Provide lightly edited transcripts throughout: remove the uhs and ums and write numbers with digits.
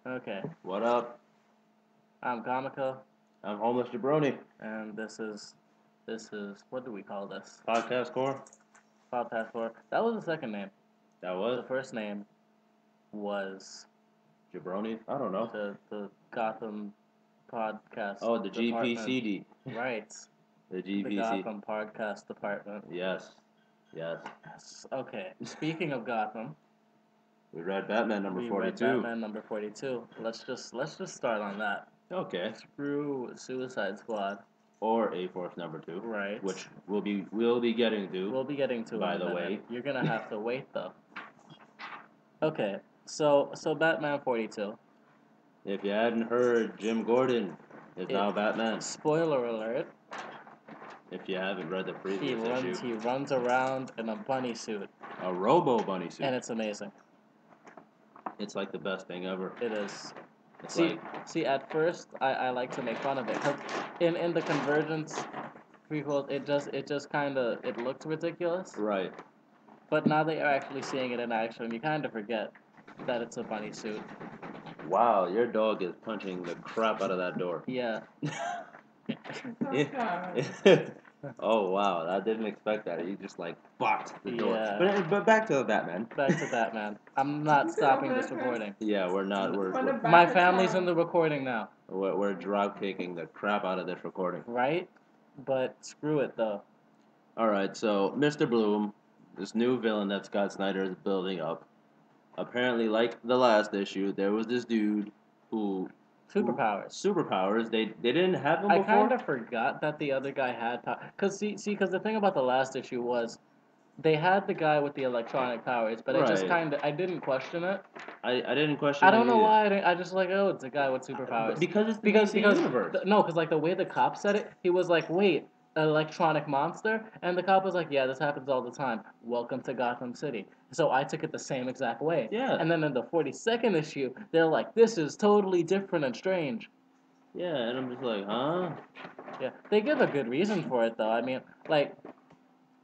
Okay, What up? I'm Comico, I'm Homeless Jabroni. and this is what do we call this? Podcast core. Podcast for that was the second name. That The was first name was Jabroni. I don't know. the Gotham Podcast Oh, the Department. G.P.C.D. Right, The the G.P.C. Gotham Podcast Department. Yes. Yes. Yes. Okay. Speaking of Gotham, We read Batman number we read 42. Batman number 42. Let's just start on that. Okay. Screw Suicide Squad. Or A Force number 2. Right. Which we'll be getting to. We'll be getting to by in a the minute. way. You're gonna have to wait though. Okay, so Batman 42. If you hadn't heard, Jim Gordon is now Batman. Spoiler alert: If you haven't read the previous issue. he runs around in a bunny suit, A Robo Bunny suit. and it's amazing. It's like the best thing ever. It is. It's See, like see. At first, I like to make fun of it because in the Convergence prequels, it just kind of it looked ridiculous. right. But now that you're actually seeing it in action, you kind of forget that it's a bunny suit. Wow, your dog is punching the crap out of that door. Yeah. Oh wow, I didn't expect that. You just like boxed the door. Yeah. But back to the Batman. Back to Batman. I'm not stopping this recording. Yeah, we're not. My family's in the recording now, We're drop kicking the crap out of this recording. right? But screw it though. All right, so Mr. Bloom, this new villain that Scott Snyder is building up. Apparently, like the last issue, there was this dude who Superpowers. They didn't have him I before. kind of forgot that the other guy had power. Cause cause the thing about the last issue was they had the guy with the electronic powers, but Right. I didn't question it. I didn't question. I don't it know either. why. I just like, oh, it's a guy with superpowers. Because it's the DC universe. No, because like the way the cop said it, he was like, wait, an electronic monster, and the cop was like, yeah, this happens all the time. Welcome to Gotham City. So I took it the same exact way. Yeah. And then in the 42nd issue, they're like, this is totally different and strange. Yeah, and I'm just like, huh? Yeah, they give a good reason for it though. I mean, like,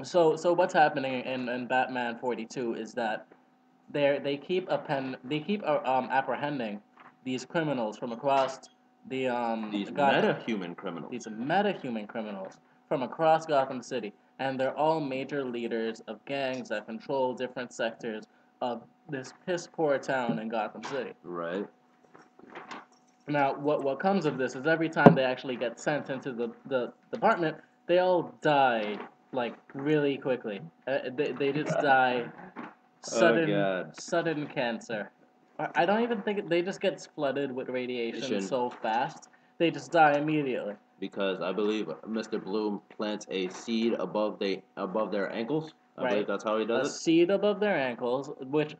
so what's happening in Batman 42 is that they keep apprehending these criminals from across the These Gotham, meta-human criminals. these meta-human criminals from across Gotham City, and they're all major leaders of gangs that control different sectors of this piss poor town in Gotham City. Right. Now, what comes of this is every time they actually get sent into the department, they all die like really quickly. They just die sudden cancer. I don't even think they just get flooded with radiation so fast. They just die immediately. Because I believe Mr. Bloom plants a seed above their ankles. I believe that's how he does it. A seed above their ankles, which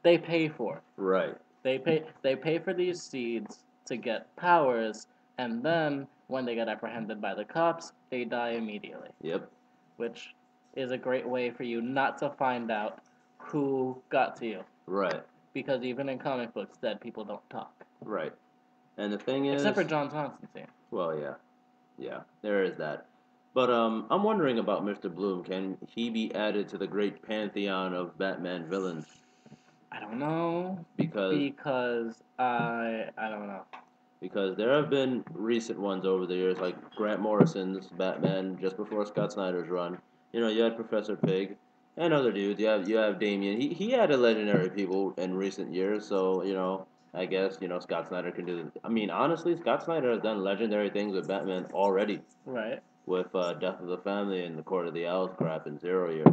they pay for. Right. They pay for these seeds to get powers, and then when they get apprehended by the cops, they die immediately. Yep. Which is a great way for you not to find out who got to you. Right. Because even in comic books, dead people don't talk. Right. And the thing is, except for John Constantine. Well, yeah, there is that. But I'm wondering about Mr. Bloom. Can he be added to the great pantheon of Batman villains? I don't know. Because I don't know. Because there have been recent ones over the years, like Grant Morrison's Batman just before Scott Snyder's run. You know, you had Professor Pig and other dudes. You have Damian. He added legendary people in recent years, so I guess Scott Snyder can do it. I mean, honestly, Scott Snyder has done legendary things with Batman already. Right. With Death of the Family and the Court of the Owls crap in Zero Year.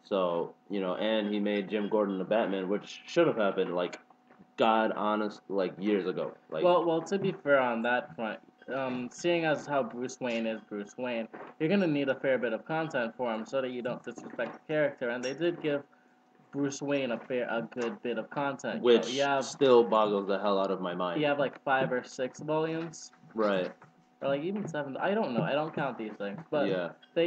So, and he made Jim Gordon the Batman, which should have happened, like, God honest, like, years ago. Like, well, to be fair on that front, seeing as how Bruce Wayne is Bruce Wayne, you're going to need a fair bit of content for him so that you don't disrespect the character. And they did give Bruce Wayne a good bit of content. Which still boggles the hell out of my mind. You have like 5 or 6 volumes. Right. Or like even 7. I don't know. I don't count these things. But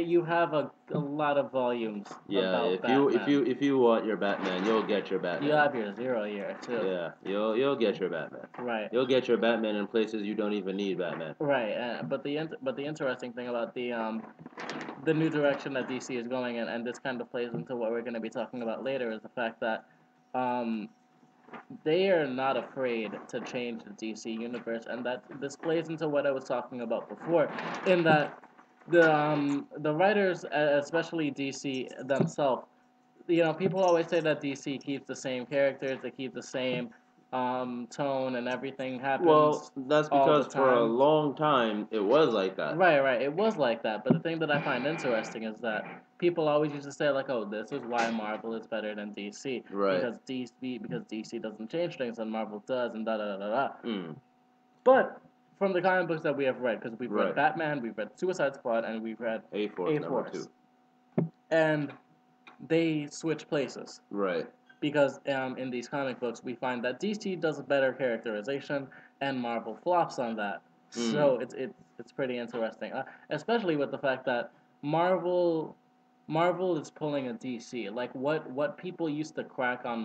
you have a lot of volumes. Yeah. If you want your Batman, you'll get your Batman. You have your 0 Year too. Yeah. You'll get your Batman. Right. You'll get your Batman in places you don't even need Batman. Right. But the interesting thing about the new direction that DC is going in, and this kind of plays into what we're going to be talking about later, is the fact that they are not afraid to change the DC universe, and that this plays into what I was talking about before, in that the writers, especially DC themselves, people always say that DC keeps the same characters, they keep the same tone, and everything Well, happens that's all the because for a time. long time it was like that. Right, right. It was like that. But the thing that I find interesting is that people always used to say like, "Oh, this is why Marvel is better than DC Right. because DC doesn't change things and Marvel does and da da da da." Mm. But from the comic books that we have read, because we've read Right. Batman, we've read Suicide Squad, and we've read A Force A number two. Force, and they switch places Right. because in these comic books we find that DC does a better characterization and Marvel flops on that. Mm. So it's pretty interesting, especially with the fact that Marvel is pulling a DC. Like what people used to crack on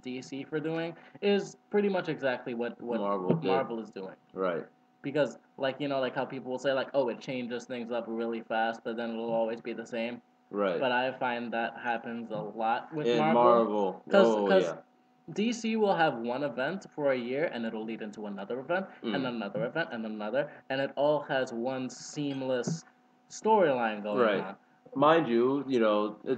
DC for doing is pretty much exactly Marvel what did. Marvel is doing. Right. Because like how people will say like, oh, it changes things up really fast, but then it'll always be the same. Right. But I find that happens a lot with In Marvel, Marvel. because Oh yeah. DC will have one event for a year, and it'll lead into another event, and Mm. another event, and another, and it all has one seamless storyline going Right. on. Mind you,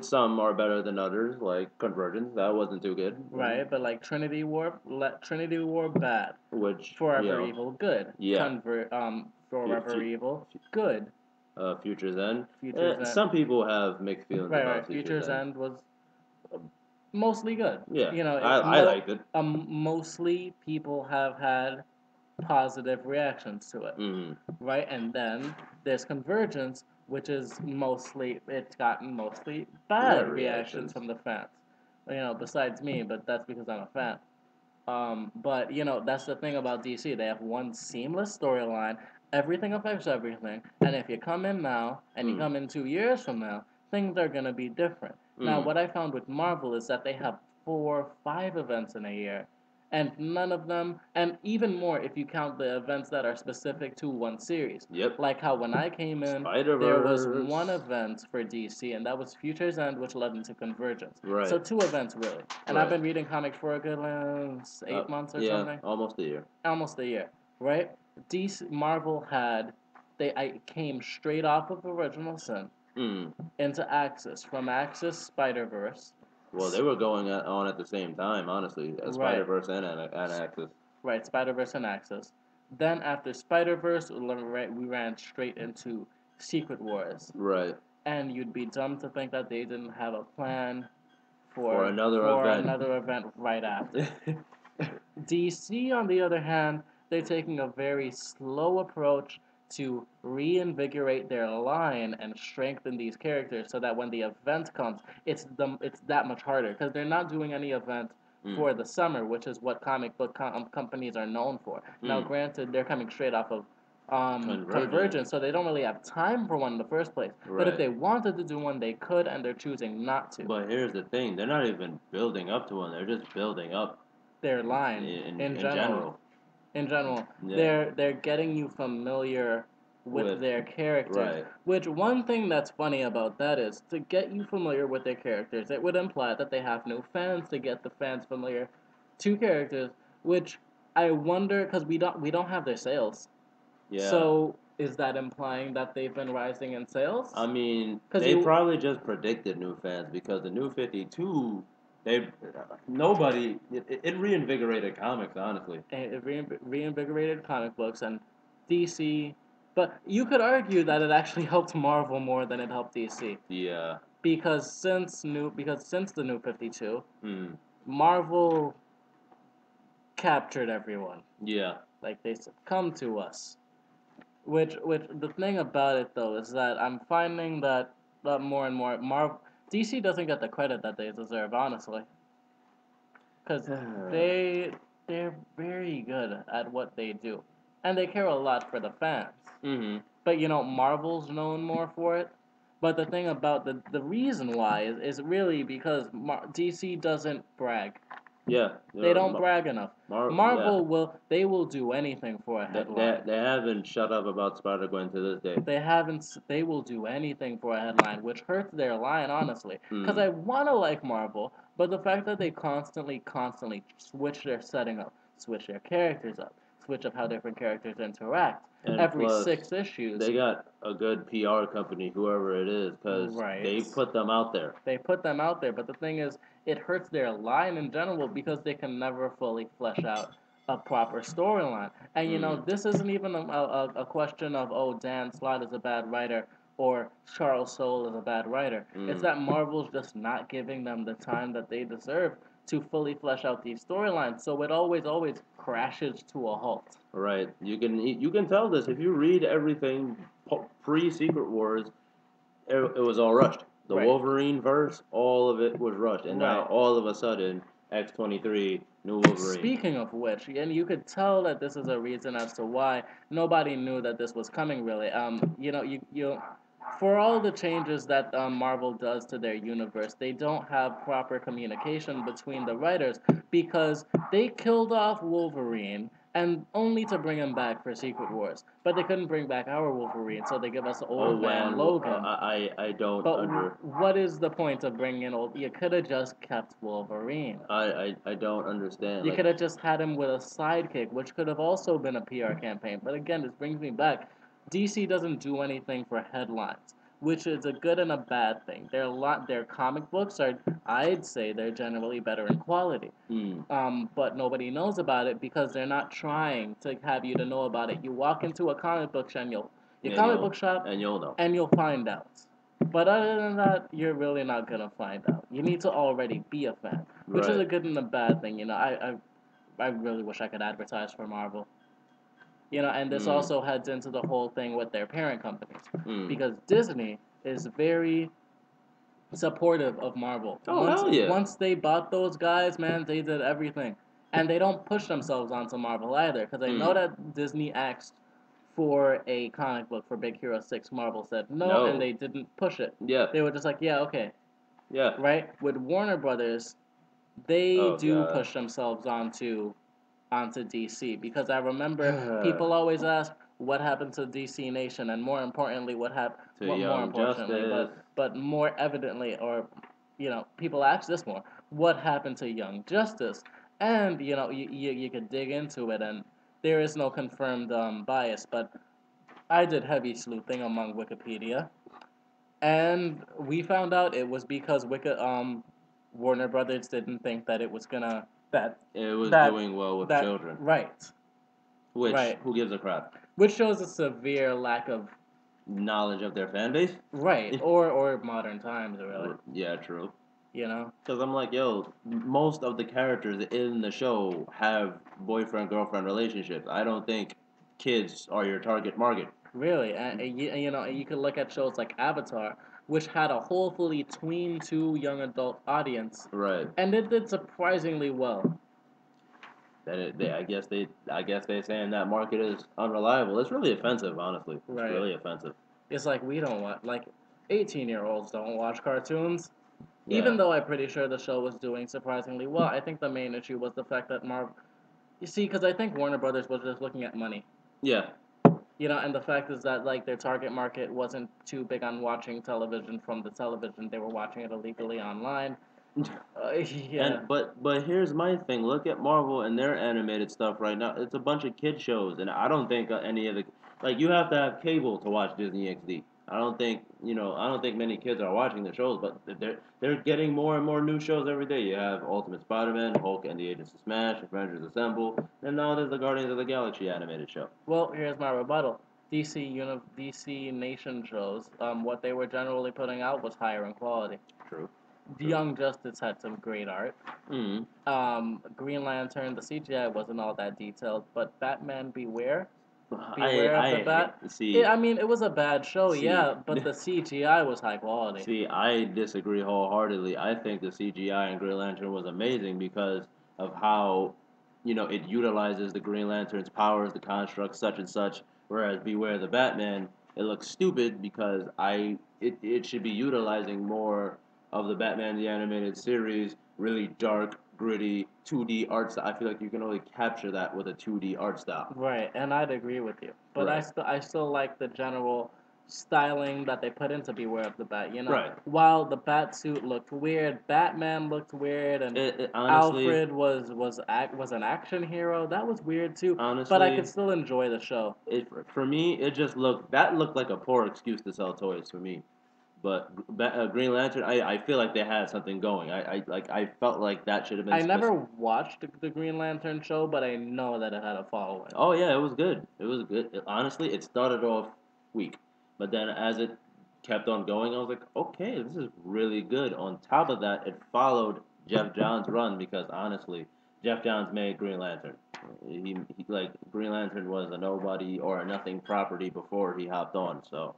some are better than others, like Convergence. That wasn't too good. Right, but like Trinity War bad, Which, Forever Evil good, yeah. Forever Evil good, Future's End. Futures End. Some people have mixed feelings Right, about right. Future's Futures End. End was mostly good. Yeah, You know, I liked it. mostly people have had positive reactions to it, Mm-hmm. right? And then there's Convergence, which is it's gotten mostly Yeah, bad reactions reactions. from the fans. Besides me, but that's because I'm a fan. But that's the thing about DC. They have one seamless storyline. Everything affects everything. And if you come in now and you Mm. come in 2 years from now, things are gonna be different. Now, Mm. what I found with Marvel is that they have 4, 5 events in a year, and none of them, and even more if you count the events that are specific to one series. Yep. Like how when I came in, Spider there was Verse. one event for DC, and that was Future's End, which led into Convergence. Right. So 2 events really. And I've Right. been reading comics for a good 8 months or Yeah, something. almost a year. Almost a year, right? DC Marvel had I came straight off of Original Sin Mm. into Axis. From Axis, Spider Verse. Well, they were going on at the same time, honestly. Spider Right, Verse and Axis. right. Spider Verse and Axis. Then after Spider Verse, we ran straight into Secret Wars, Right. and you'd be dumb to think that they didn't have a plan For another for event. another event right after. DC, on the other hand, they're taking a very slow approach to reinvigorate their line and strengthen these characters so that when the event comes, it's that much harder because they're not doing any event for the summer, which is what comic book companies are known for. Now, granted, they're coming straight off of Convergence, so they don't really have time for one in the first place. But if Right. they wanted to do one, they could, and they're choosing not to. But here's the thing: they're not even building up to one; they're just building up Their line in general. general. In general, Yeah. they're getting you familiar with their characters. Right. Which one thing that's funny about that is to get you familiar with their characters, it would imply that they have new fans to get the fans familiar to characters. Which I wonder because we don't have their sales. Yeah. So is that implying that they've been rising in sales? I mean, 'Cause they you- probably just predicted new fans because the new 52, they nobody it reinvigorated comics, honestly. It reinvigorated comic books and DC, but you could argue that it actually helped Marvel more than it helped DC Yeah. because since the New 52, Hmm. Marvel captured everyone. Yeah. Like they said, come to us. Which the thing about it though is that I'm finding that more and more DC doesn't get the credit that they deserve, honestly, because they they're very good at what they do, and they care a lot for the fans. Mm-hmm. But Marvel's known more for it. But the thing about the reason why is really because DC doesn't brag. Yeah. They don't brag enough. Yeah. Marvel will do anything for a They, headline. they haven't shut up about Spider-Gwen to this day. They will do anything for a headline, which hurts their line honestly. Because I wanna like Marvel, But the fact that they constantly switch their setting up, switch their characters up, switch up how different characters interact And every plus, 6 issues, they got a good PR company, whoever it is, because right? they put them out there. They put them out there, but the thing is, it hurts their line in general because they can never fully flesh out a proper storyline. And Mm. this isn't even a question of, oh, Dan Slott is a bad writer or Charles Soule is a bad writer. It's Mm. that Marvel's just not giving them the time that they deserve to fully flesh out these storylines. So it always crashes to a halt. Right. You can tell this if you read everything pre Secret Wars. It was all rushed. The Right. Wolverine verse, all of it was rushed, and now Right. all of a sudden, X-23, new Wolverine. Speaking of which, and you could tell that this is a reason as to why nobody knew that this was coming. Really, you for all the changes that Marvel does to their universe, they don't have proper communication between the writers because they killed off Wolverine and only to bring him back for Secret Wars. But they couldn't bring back our Wolverine, so they give us Oh old man man, Logan. I don't But what is the point of bringing in old? You could have just kept Wolverine. I don't understand. You Like, could have just had him with a sidekick, which could have also been a PR campaign. But again, this brings me back. DC doesn't do anything for headlines, which is a good and a bad thing. Their comic books are, I'd say, they're generally better in quality. But nobody knows about it because they're not trying to have you to know about it. You walk into a comic book shop, and you'll know. and you'll find out. But other than that, you're really not gonna find out. You need to already be a fan, which is a Right. good and a bad thing. I really wish I could advertise for Marvel. And this Mm. also heads into the whole thing with their parent companies Mm. because Disney is very supportive of Marvel. Oh hell yeah. Once they bought those guys, man, they did everything, and they don't push themselves onto Marvel either because I know that Disney asked for a comic book for Big Hero 6. Marvel said no, and No. they didn't push it. Yeah. They were just like, yeah, okay, Yeah. right. With Warner Brothers, they Oh do god. push themselves onto DC because I remember people always ask what happened to DC Nation and more importantly what happened To what more Young importantly Justice. but more evidently or people ask this more what happened to Young Justice and you could dig into it and there is no confirmed bias but I did heavy sleuthing among Wikipedia and we found out it was because Warner Brothers didn't think that it was gonna that It was that doing well with that children. right Which, right who gives a crap? which shows a severe lack of Knowledge of their fan base? right or modern times really Yeah, true. you know Because I'm like, yo, most of the characters in the show have boyfriend girlfriend relationships. I don't think kids are your target market. really and you could look at shows like Avatar which had a hopefully tween to young adult audience Right. and it did surprisingly well. I guess they saying that market is unreliable. It's really offensive, honestly. It's Right. really offensive. It's like we don't want 18-year-olds don't watch cartoons. Yeah. Even though I'm pretty sure the show was doing surprisingly well, I think the main issue was the fact that you see, because I think Warner Brothers was just looking at money. Yeah. And the fact is that their target market wasn't too big on watching television from the television; they were watching it illegally online. Yeah. But here's my thing. Look at Marvel and their animated stuff right now. It's a bunch of kid shows, and I don't think any of the like you have to have cable to watch Disney XD. I don't think many kids are watching the shows, but they're getting more and more new shows every day. You have Ultimate Spider-Man, Hulk and the Agents of Smash, Avengers Assemble, and now there's the Guardians of the Galaxy animated show. Well, here's my rebuttal. DC Nation shows, what they were generally putting out was higher in quality. True. The Young Justice had some great art. Mm. Green Lantern, the CGI wasn't all that detailed, but Batman Beware, I Beware of the Bat. see. I mean, it was a bad show, See. yeah, but the CGI was high quality. See, I disagree wholeheartedly. I think the CGI in Green Lantern was amazing because of how, it utilizes the Green Lantern's powers, the constructs, such and such. Whereas Beware the Batman, it looks stupid because it should be utilizing more of the Batman the Animated Series, really dark, gritty, 2D art style. I feel like you can only capture that with a 2D art style. Right, and I'd agree with you, but Right. I still like the general styling that they put into Beware of the Bat. Right. While the bat suit looked weird, Batman looked weird, and Honestly, Alfred was an action hero. That was weird too. But I could honestly, still enjoy the show. for me, it just looked like a poor excuse to sell toys for me. But Green Lantern, I feel like they had something going. I felt like that should have been I never specific. watched the Green Lantern show, but I know that it had a following. Oh yeah, it was good. It was good. Honestly, it started off weak, but then as it kept on going, I was like, okay, this is really good. On top of that, it followed Jeff Johns' run because honestly, Jeff Johns made Green Lantern. He like Green Lantern was a nobody or a nothing property before he hopped on. So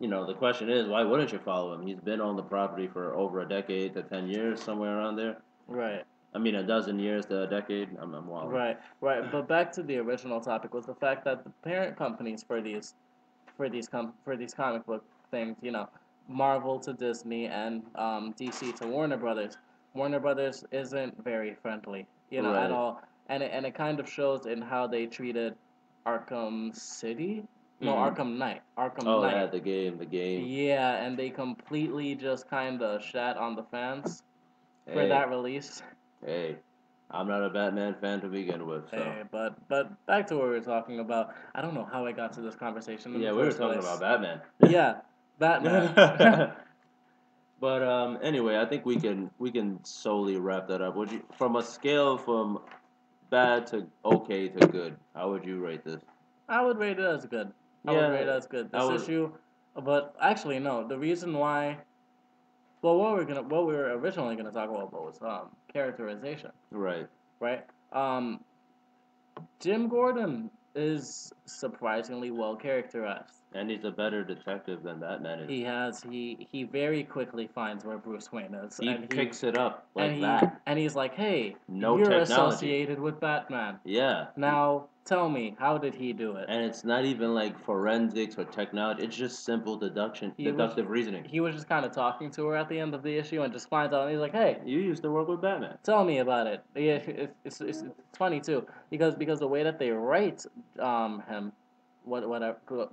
the question is, why wouldn't you follow him? He's been on the property for over a decade to 10 years, somewhere around there. Right. I mean, a dozen years to a decade. I'm wilding. Right. But back to the original topic was the fact that the parent companies for these comic book things, Marvel to Disney and DC to Warner Brothers. Warner Brothers isn't very friendly, at Right. all, and it kind of shows in how they treated Arkham City, no Mm-hmm. Arkham Knight, Arkham Oh, Knight. yeah, the game. Yeah, and they completely just kind of shat on the fans for Hey, that release. hey, I'm not a Batman fan to begin with, so Hey, but back to what we were talking about. I don't know how I got to this conversation in the yeah, we were first talking about place. Batman. Yeah, Batman. But anyway, I think we can solely wrap that up. Would you, from a scale from bad to okay to good, how would you rate this? I would rate it as good. I would rate Yeah, it as good. I This would. issue, but actually no. The reason why, well, what we were originally gonna talk about was characterization, Right. right? Um, Jim Gordon is surprisingly well characterized. And he's a better detective than Batman is. He very quickly finds where Bruce Wayne is, He picks it up like that. and he's like, "Hey, No you're technology. associated with Batman. Yeah. Now tell me, how did he do it?" And it's not even like forensics or technology. It's just simple He was deductive reasoning. he was just kind of talking to her at the end of the issue and just finds out. And he's like, "Hey, You used to work with Batman. tell me about it." Yeah, it's funny too because the way that they write him,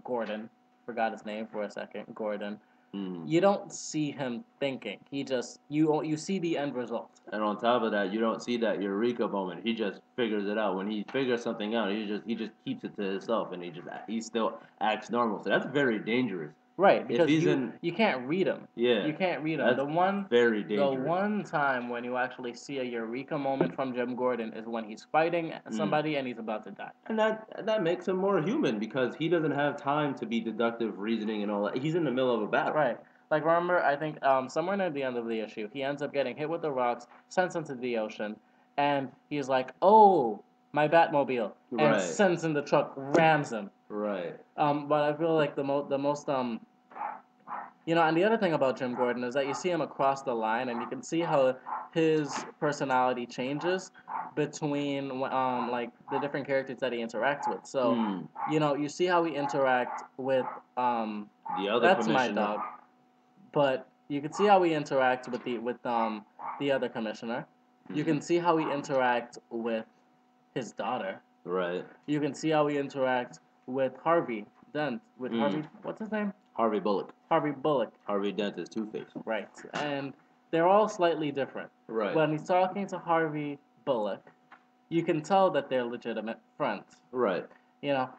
Gordon, forgot his name for a second, Gordon. Mm. You don't see him thinking. He just you see the end result. And on top of that, you don't see that eureka moment. He just figures it out. When he figures something out, he just keeps it to himself, and he still acts normal. So that's very dangerous. Right, If because he's in, you can't read them. yeah, You can't read them. that's very The dangerous. one time when you actually see a eureka moment from Jim Gordon is when he's fighting Mm. somebody and he's about to die. And that makes him more human because he doesn't have time to be deductive reasoning and all that. He's in the middle of a battle. Right. Like remember, I think somewhere near the end of the issue, he ends up getting hit with the rocks, sent into the ocean, and he's like, "Oh, my Batmobile," and Right. sends in the truck, rams him. Right. But I feel like the most and the other thing about Jim Gordon is that you see him across the line, and you can see how his personality changes between like the different characters that he interacts with. So, Mm. you see how he interacts with The other that's my commissioner. dog, but you can see how he interacts with the other commissioner. You Mm. can see how he interacts with his daughter. Right. You can see how he interacts with Harvey Dent. With Mm. Harvey, what's his name? Harvey Bullock. Harvey Bullock. Harvey Dent is Two-Face. Right. And they're all slightly different. Right. When he's talking to Harvey Bullock, you can tell that they're legitimate friends. Right.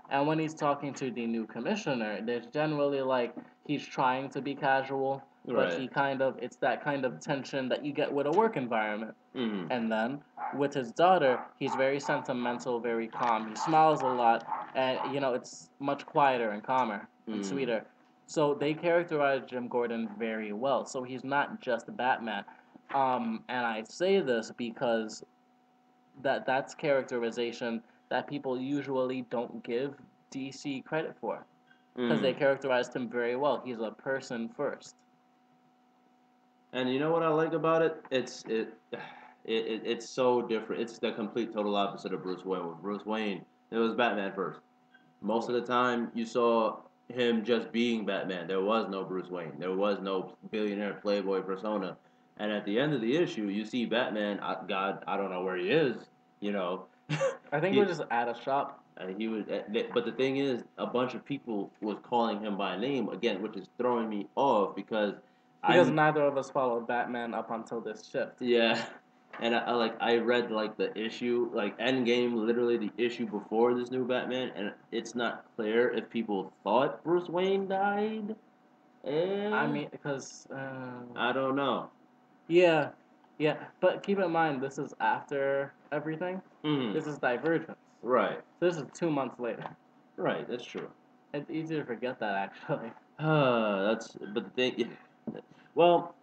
And when he's talking to the new commissioner, there's generally like he's trying to be casual, but Right. it's that kind of tension that you get with a work environment. Mm. And then with his daughter, he's very sentimental, very calm. He smiles a lot, and it's much quieter and calmer and Mm. sweeter. So they characterize Jim Gordon very well. So he's not just Batman. And I say this because that's characterization that people usually don't give DC credit for because they Mm. characterized him very well. He's a person first. And you know what I like about it? It's so different. It's the complete total opposite of Bruce Wayne. With Bruce Wayne, it was Batman first. Most of the time, you saw him just being Batman. There was no Bruce Wayne. There was no billionaire playboy persona. And at the end of the issue, you see Batman. God, I don't know where he is. You know, I think He- we're just at a shop. And he was, but the thing is, a bunch of people was calling him by name again, which is throwing me off because Because I'm, neither of us followed Batman up until this shift. yeah, and I read like the issue, like Endgame, literally the issue before this new Batman, and it's not clear if people thought Bruce Wayne died. I Eh, mean, because I don't know. yeah, yeah. But keep in mind, this is after everything. Hmm. This is Divergence. Right. So this is 2 months later. Right. That's true. It's easy to forget that actually. That's but the thing. Well,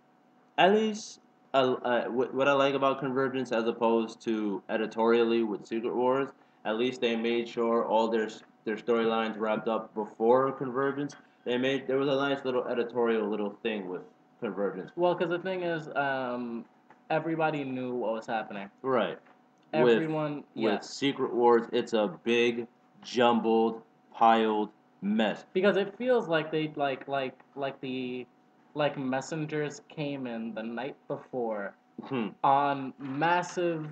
at least what I like about Convergence as opposed to editorially with Secret Wars, at least they made sure all their storylines wrapped up before Convergence. There was a nice little editorial little thing with Convergence. Well, because the thing is, everybody knew what was happening. Right. Everyone, With yes. Secret Wars, it's a big, jumbled, piled mess. Because it feels like they like messengers came in the night before Hmm. on massive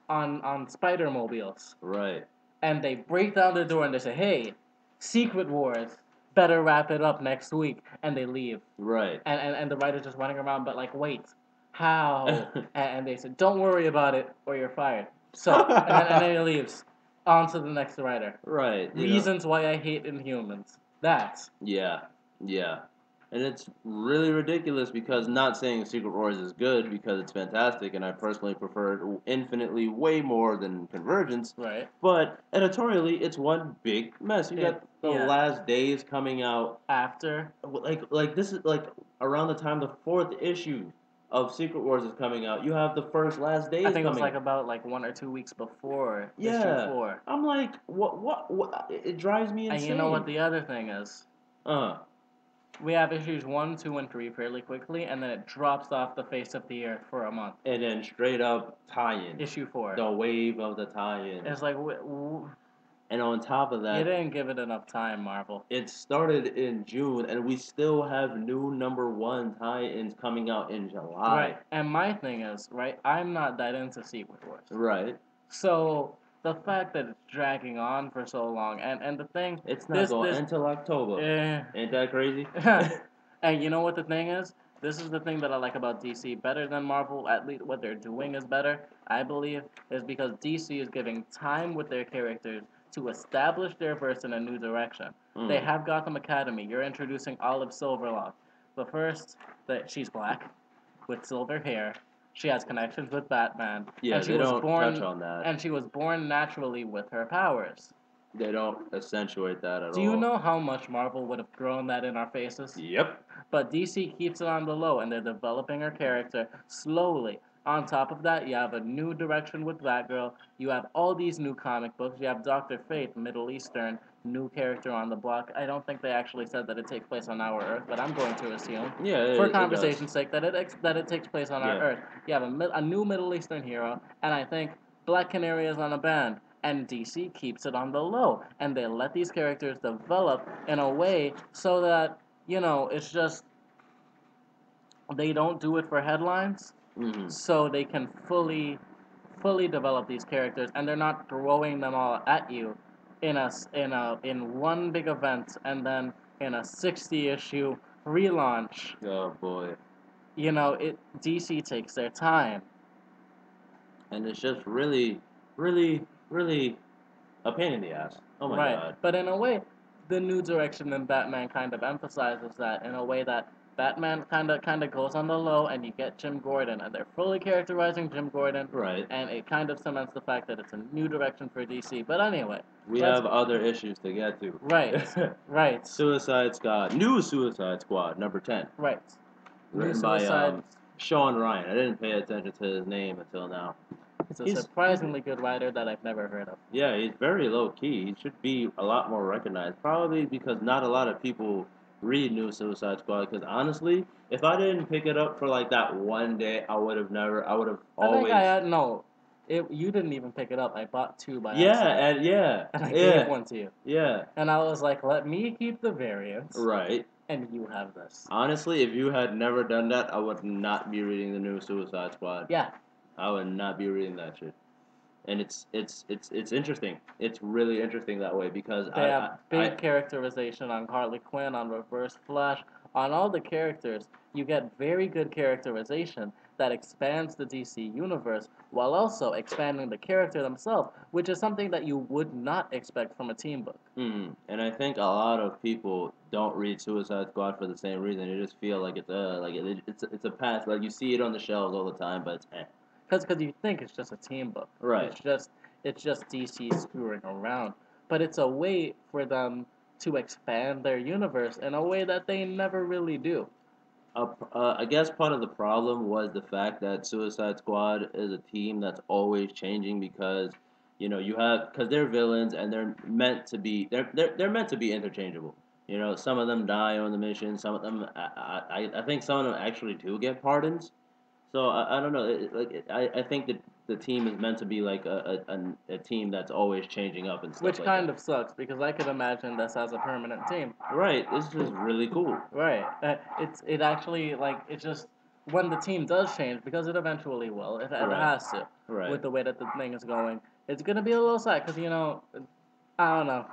on spider mobiles, Right. and they break down the door and they say, "Hey, Secret Wars, better wrap it up next week," and they leave. Right. And the writer's just running around, but like, wait, how? And they said, "Don't worry about it, or you're fired." So and then he leaves. On to the next writer. Right. Reasons why I hate Inhumans. That. Yeah. Yeah. And it's really ridiculous because not saying Secret Wars is good because it's fantastic and I personally prefer it infinitely way more than Convergence. Right. But editorially, it's one big mess. You got the Yeah. last days coming out After. like this is like around the time the fourth issue of Secret Wars is coming out. You have the first last days I think it was coming. like about like 1 or 2 weeks before issue Yeah. 4. I'm like, what? It drives me And insane. you know what the other thing is? Uh, We have issues 1, 2, and 3 fairly quickly, and then it drops off the face of the earth for a month. and then straight up tie-in. Issue 4. The wave of the tie-in. It's like, And on top of you that, didn't give it enough time, Marvel. it started in June, and we still have new #1 tie-ins coming out in July. Right. And my thing is, right, I'm not that into Secret Wars. Right. So the fact that it's dragging on for so long, and the thing, It's not going until October. Ain't that crazy? and you know what the thing is? This is the thing that I like about DC better than Marvel. At least what they're doing is better, I believe, is because DC is giving time with their characters to establish their verse in a new direction. They have Gotham Academy. You're introducing Olive Silverlock. But first, that she's black, with silver hair. She has connections with Batman. Yeah, and she they was don't born, touch on that. And she was born naturally with her powers. They don't accentuate that at all. Do you know how much Marvel would have thrown that in our faces? Yep. But DC keeps it on the low, and they're developing her character slowly. On top of that, you have a new direction with Batgirl. You have all these new comic books. You have Doctor Fate, Middle Eastern, new character on the block. I don't think they actually said that it takes place on our Earth, but I'm going to assume, Yeah, for it conversation's does. sake, that it takes place on our Yeah. Earth. You have a new Middle Eastern hero, and I think Black Canary is on a band. And DC keeps it on the low, and they let these characters develop in a way so that it's just they don't do it for headlines, Mm-hmm. so they can fully develop these characters, and they're not throwing them all at you in one big event and then in a 60 issue relaunch. Oh boy. DC takes their time. And it's just really, really, really a pain in the ass. Oh my Right. god. But in a way, the new direction in Batman kind of emphasizes that in a way that Batman kind of goes on the low, and you get Jim Gordon, and they're fully characterizing Jim Gordon, Right. and it kind of cements the fact that it's a new direction for DC. But anyway, We have other issues to get to. right, right, Suicide Squad. New Suicide Squad, #10. right. New Written by Suicide. Sean Ryan. I didn't pay attention to his name until now. He's a He's- surprisingly good writer that I've never heard of. Yeah, he's very low key. He should be a lot more recognized. Probably because not a lot of people read New Suicide Squad. Because honestly, if I didn't pick it up for like that one day, I would have never. I would have I think always. I had no. You didn't even pick it up. I bought 2 by Yeah, accident, and yeah, and I yeah, gave one to you. yeah. And I was like, let me keep the variants, Right. and you have this. Honestly, if you had never done that, I would not be reading the New Suicide Squad. Yeah. I would not be reading that shit. and it's interesting. It's really interesting that way because They have I big characterization on Harley Quinn, on Reverse Flash, on all the characters. You get very good characterization that expands the DC universe while also expanding the character themselves, which is something that you would not expect from a team book. And I think a lot of people don't read Suicide Squad for the same reason. They just feel like it's a pass. Like you see it on the shelves all the time, but it's Because you think it's just a team book. right. It's just DC screwing around. But it's a way for them to expand their universe in a way that they never really do. I guess part of the problem was the fact that Suicide Squad is a team that's always changing because you have because they're villains and they're meant to be interchangeable. Some of them die on the mission. Some of them I think some of them actually do get pardons. So I don't know. I think that the team is meant to be like a team that's always changing up and stuff Which like kind that. of sucks because I could imagine this as a permanent team. Right. This is really cool. Right. It actually like it just when the team does change because it eventually will. It Right. has to Right. with the way that the thing is going. It's gonna be a little sad because I don't know.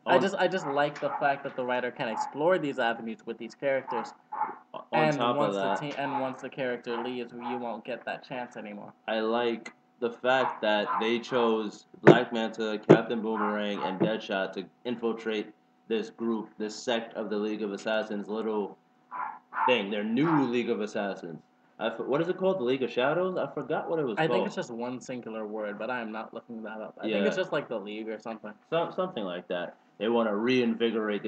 On I just like the fact that the writer can explore these avenues with these characters, on top of that, and once the character leaves, you won't get that chance anymore. I like the fact that they chose Black Manta, Captain Boomerang, and Deadshot to infiltrate this group, this sect of the League of Assassins, little thing, their new League of Assassins. What is it called? The League of Shadows? I forgot what it was I think it's called. just one singular word, but I am not looking that up. I think it's Yeah, just like the league or something. something like that. They want to reinvigorate.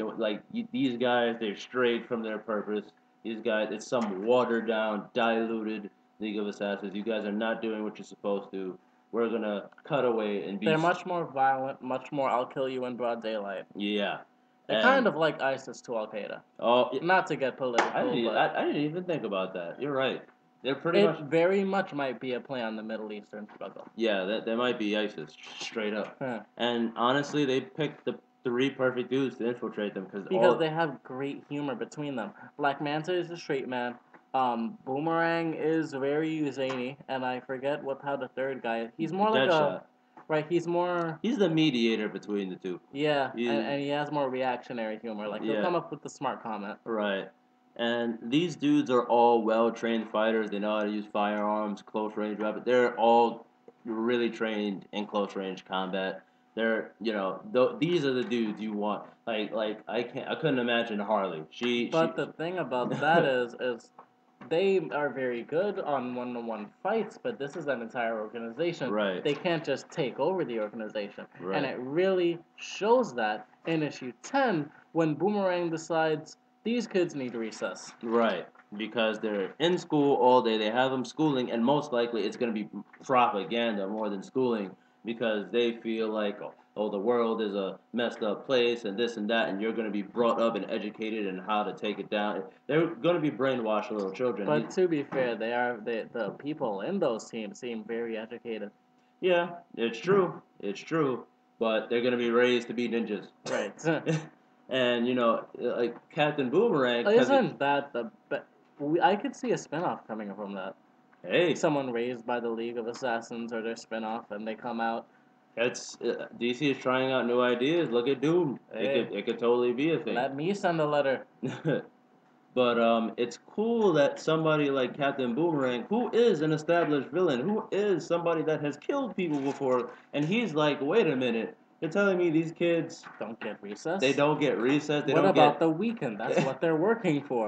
These guys. They're strayed from their purpose. These guys. It's some watered down, diluted League of Assassins. You guys are not doing what you're supposed to. We're gonna cut away and be. They're much more violent, much more "I'll kill you in broad daylight." Yeah, They're kind and of like ISIS to Al Qaeda. oh, Not to get political, but I didn't even think about that. You're right. They're pretty it much. very much might be a play on the Middle Eastern struggle. Yeah, that might be ISIS straight up. Huh. And honestly, they picked the three perfect dudes to infiltrate them because Because they have great humor between them. Black Manta is a straight man. Boomerang is very zany, and I forget what how the third guy is. He's more like a Deadshot. right. He's more He's the mediator between the two. yeah, He's and he has more reactionary humor. Like he'll yeah, come up with the smart comment. right. And these dudes are all well trained fighters. They know how to use firearms, close range weapons. They're all really trained in close range combat. These are the dudes you want. I couldn't imagine Harley. She But the thing about that is they are very good on one-on-one fights, but this is an entire organization. right, They can't just take over the organization. And right. it really shows that in issue 10 when Boomerang decides these kids need recess. Right, because they're in school all day. They have them schooling, and most likely it's going to be propaganda more than schooling because they feel like, the world is a messed up place and this and that, and you're going to be brought up and educated in how to take it down. They're going to be brainwashed little children. But to be fair, the people in those teams seem very educated. Yeah, it's true. It's true. But they're going to be raised to be ninjas. Right. And, like Captain Boomerang, because Isn't that the I could see a spin-off coming from that. hey, Someone raised by the League of Assassins or their spin-off and they come out. It's DC is trying out new ideas. Look at Doom. Hey, It could totally be a thing. let me send a letter. But it's cool that somebody like Captain Boomerang, who is an established villain, who is somebody that has killed people before, and he's like, wait a minute, you're telling me these kids Don't get recess. they don't get recess, they What don't about get. the weekend? That's what they're working for.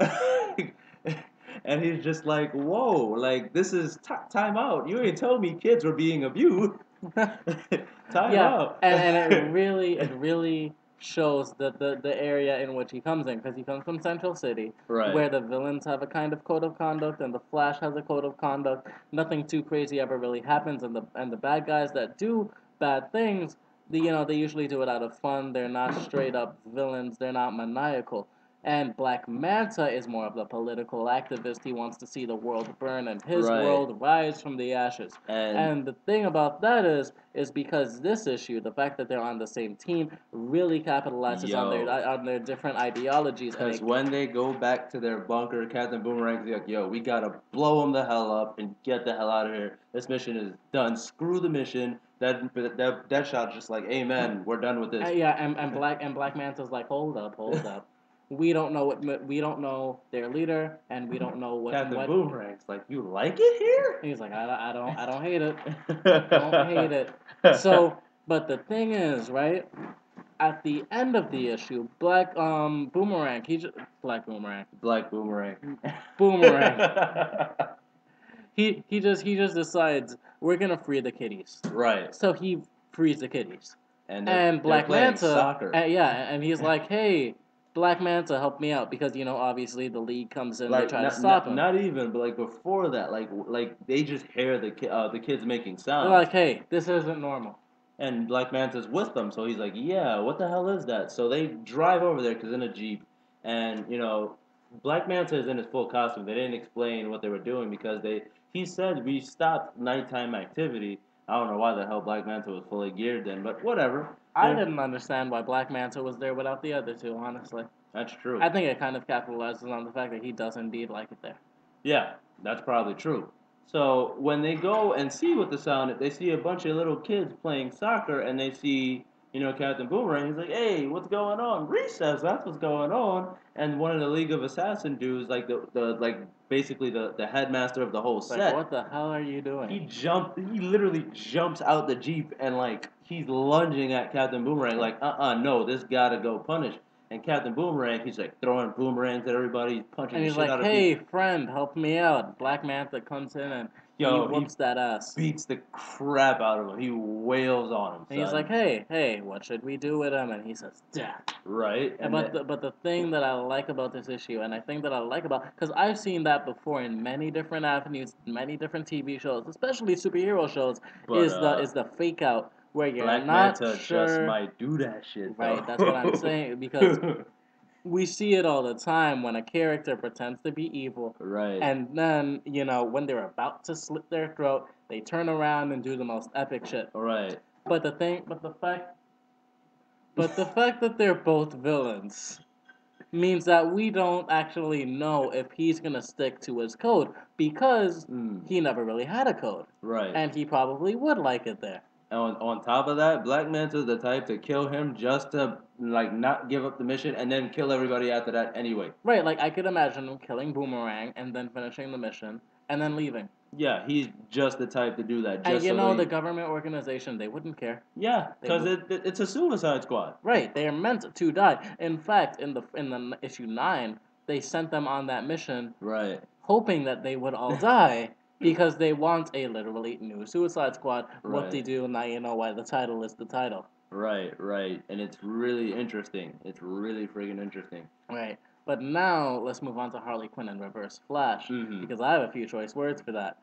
And he's just like, whoa, like this is time out. You ain't told me kids were being abused. Time Yeah, out. and it really shows the area in which he comes in because he comes from Central City, Right. where the villains have a kind of code of conduct and the Flash has a code of conduct. Nothing too crazy ever really happens, and the bad guys that do bad things, they usually do it out of fun. They're not straight up villains. They're not maniacal. And Black Manta is more of the political activist. He wants to see the world burn and his Right. world rise from the ashes. And And the thing about that is because this issue, the fact that they're on the same team, really capitalizes on their different ideologies. And because when they go back to their bunker, Captain Boomerang's like, yo, we gotta blow them the hell up and get the hell out of here. This mission is done. Screw the mission. That shot's just like, amen. We're done with this. yeah, and Black Manta's like, hold up. We don't know their leader, and we don't know Captain what. Boomerang's like, you like it here? He's like, I don't hate it. Don't hate it. So, but the thing is, right? At the end of the issue, Boomerang, Black Boomerang, Black Boomerang. Boomerang. He just decides we're gonna free the kitties. Right. So he frees the kitties. And And they're Black playing Manta, soccer. and he's like, hey, Black Manta, help me out because obviously the League comes in, they try to stop him. Not even, but like before that, like they just hear the kids making sounds. They're like, hey, this isn't normal. And Black Manta's with them, so he's like, yeah, what the hell is that? So they drive over there because in a jeep, and Black Manta is in his full costume. They didn't explain what they were doing because he said we stopped nighttime activity. I don't know why the hell Black Manta was fully geared then, but whatever. I didn't understand why Black Manta was there without the other two, honestly. That's true. I think it kind of capitalizes on the fact that he does indeed like it there. Yeah, that's probably true. So when they go and see what the sound is, they see a bunch of little kids playing soccer, and they see, Captain Boomerang. He's like, "Hey, what's going on?" Recess, that's what's going on. And one of the League of Assassin dudes, like the basically the headmaster of the whole set. Like, what the hell are you doing? He literally jumps out the jeep and like he's lunging at Captain Boomerang, like, no, this gotta go punish. And Captain Boomerang, he's like throwing boomerangs at everybody, he's punching And the he's shit like, out of hey, people. friend, help me out. Black Manta comes in and he whoops that ass. Beats the crap out of him. He wails on him. And he's like, hey, what should we do with him? And he says, death. Right. But the thing that I like about this issue, and I think that I like about, because I've seen that before in many different avenues, many different TV shows, especially superhero shows, is the fake out where you're Black not Manta sure. just might do that shit. Right, that's what I'm saying, because we see it all the time when a character pretends to be evil. Right. And then, when they're about to slit their throat, they turn around and do the most epic shit. Right. But the fact that they're both villains means that we don't actually know if he's gonna stick to his code because he never really had a code. Right. And he probably would like it there. On top of that, Black Manta's the type to kill him just to like not give up the mission and then kill everybody after that anyway. Right, like I could imagine him killing Boomerang and then finishing the mission and then leaving. Yeah, he's just the type to do that. Just and the government organization, they wouldn't care. Yeah, because it's a Suicide Squad. Right, they are meant to die. In fact, in the issue 9, they sent them on that mission, right, hoping that they would all die because they want a literally new Suicide Squad. Right. What they do now, you know why the title is the title. Right, and it's really interesting. It's really friggin' interesting. Right. But now let's move on to Harley Quinn and Reverse Flash because I have a few choice words for that.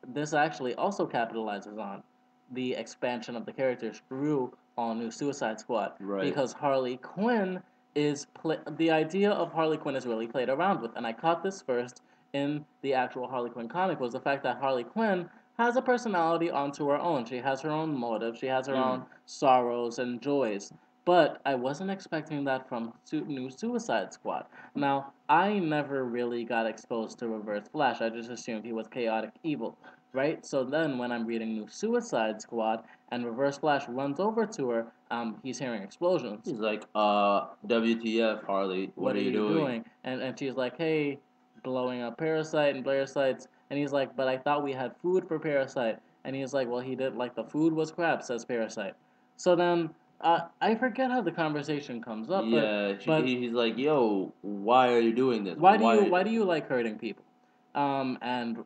This actually also capitalizes on the expansion of the characters through all new Suicide Squad. Right. Because Harley Quinn the idea of Harley Quinn is really played around with, and I caught this first in the actual Harley Quinn comic, was the fact that Harley Quinn has a personality onto her own. She has her own motives. She has her own sorrows and joys. But I wasn't expecting that from new Suicide Squad. Now, I never really got exposed to Reverse Flash. I just assumed he was chaotic evil, right? So then when I'm reading new Suicide Squad and Reverse Flash runs over to her, he's hearing explosions. He's like, WTF, Harley, what are you doing? And she's like, hey, blowing up Parasite and Parasites. And he's like, but I thought we had food for Parasite. And he's like, well, he did, like, the food was crap, says Parasite. So then, I forget how the conversation comes up. Yeah, but he's like, yo, why are you doing this? Why do you like hurting people? And